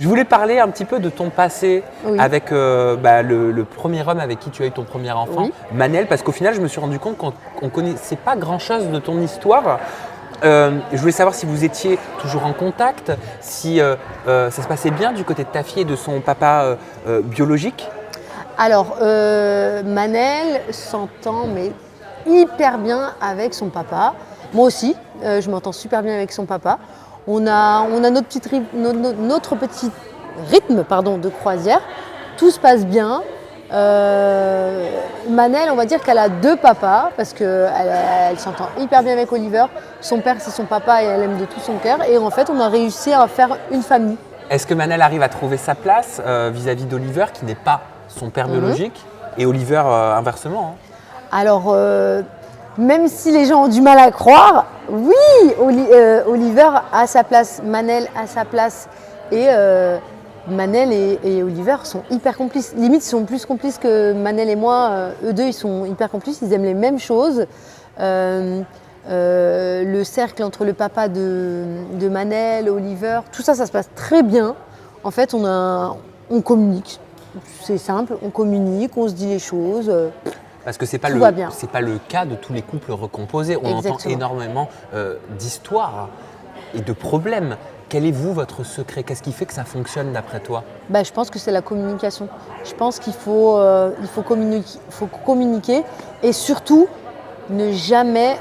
Je voulais parler un petit peu de ton passé Oui. avec le premier homme avec qui tu as eu ton premier enfant, Oui. Manel, parce qu'au final, je me suis rendu compte qu'on ne connaissait pas grand-chose de ton histoire. Je voulais savoir si vous étiez toujours en contact, si ça se passait bien du côté de ta fille et de son papa biologique. Alors, Manel s'entend mais hyper bien avec son papa. Moi aussi, je m'entends super bien avec son papa. On a notre petit rythme de croisière. Tout se passe bien. Manel, on va dire qu'elle a deux papas parce qu'elle s'entend hyper bien avec Oliver. Son père, c'est son papa et elle aime de tout son cœur. Et en fait, on a réussi à faire une famille. Est-ce que Manel arrive à trouver sa place vis-à-vis d'Oliver, qui n'est pas son père biologique, et Oliver inversement, hein? Alors, même si les gens ont du mal à croire, oui, Oliver a sa place, Manel a sa place. Et Manel et Oliver sont hyper complices. Limite, ils sont plus complices que Manel et moi. Eux deux, ils sont hyper complices, ils aiment les mêmes choses. Le cercle entre le papa de Manel, Oliver, tout ça, ça se passe très bien. En fait, on communique. C'est simple, on communique, on se dit les choses. Parce que ce n'est pas, pas le cas de tous les couples recomposés. On Exactement. entend énormément d'histoires et de problèmes. Quel est votre secret? Qu'est-ce qui fait que ça fonctionne d'après toi? Je pense que c'est la communication. Je pense qu'il faut communiquer et surtout ne jamais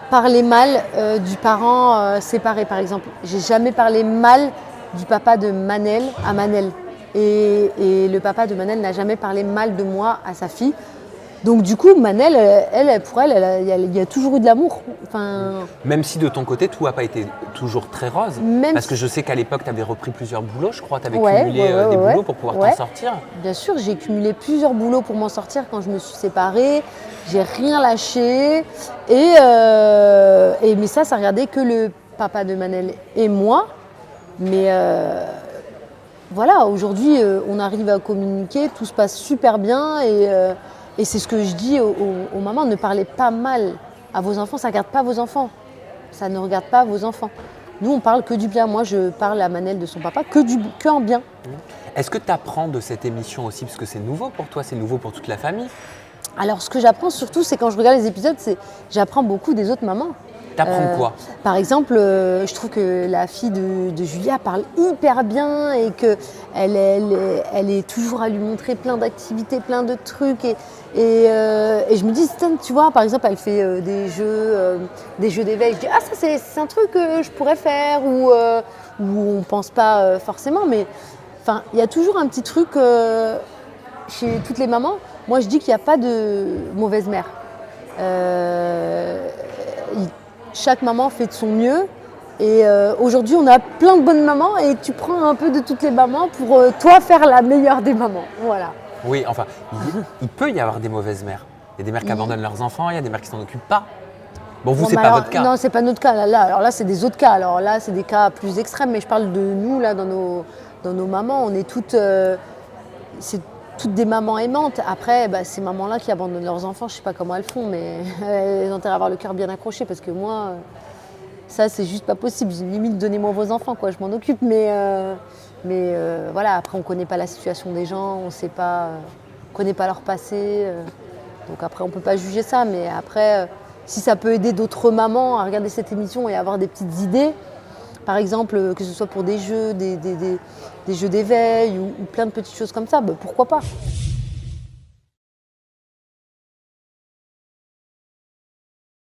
parler mal du parent séparé, par exemple. J'ai jamais parlé mal du papa de Manel à Manel. Et le papa de Manel n'a jamais parlé mal de moi à sa fille. Donc du coup, Manel, pour elle, il y a toujours eu de l'amour. Même si de ton côté, tout n'a pas été toujours très rose. Parce que je sais qu'à l'époque, tu avais repris plusieurs boulots, je crois. Tu avais cumulé des boulots pour pouvoir t'en sortir. Bien sûr, j'ai cumulé plusieurs boulots pour m'en sortir quand je me suis séparée. J'ai rien lâché. Mais ça regardait que le papa de Manel et moi. Mais voilà, aujourd'hui, on arrive à communiquer, tout se passe super bien et c'est ce que je dis aux mamans, ne parlez pas mal à vos enfants, ça ne regarde pas vos enfants, ça ne regarde pas vos enfants. Nous, on parle que du bien. Moi, je parle à Manel de son papa que en bien. Est-ce que tu apprends de cette émission aussi, parce que c'est nouveau pour toi, c'est nouveau pour toute la famille? Alors, ce que j'apprends surtout, c'est quand je regarde les épisodes, j'apprends beaucoup des autres mamans. T'apprends quoi? Par exemple, je trouve que la fille de Julia parle hyper bien et qu'elle est toujours à lui montrer plein d'activités, plein de trucs. Et je me dis, Stan, tu vois, par exemple, elle fait des jeux d'éveil. Je dis, ah, ça, c'est un truc que je pourrais faire ou on ne pense pas forcément. Mais il y a toujours un petit truc chez toutes les mamans. Moi, je dis qu'il n'y a pas de mauvaise mère. Chaque maman fait de son mieux et aujourd'hui on a plein de bonnes mamans et tu prends un peu de toutes les mamans pour toi faire la meilleure des mamans. Voilà. Oui, enfin, il peut y avoir des mauvaises mères. Il y a des mères qui abandonnent leurs enfants, il y a des mères qui s'en occupent pas. Bon, vous, c'est pas votre cas. Non, c'est pas notre cas. Alors là, c'est des autres cas. Alors là, c'est des cas plus extrêmes, mais je parle de nous là dans nos mamans. On est toutes des mamans aimantes. Après, ces mamans-là qui abandonnent leurs enfants, je ne sais pas comment elles font, mais elles ont intérêt à avoir le cœur bien accroché parce que moi, ça, c'est juste pas possible. Limite, donnez-moi vos enfants, quoi, je m'en occupe. Mais voilà, après, on ne connaît pas la situation des gens, on connaît pas leur passé. Donc après, on ne peut pas juger ça. Mais après, si ça peut aider d'autres mamans à regarder cette émission et à avoir des petites idées, par exemple, que ce soit pour des jeux, des jeux d'éveil ou plein de petites choses comme ça, pourquoi pas.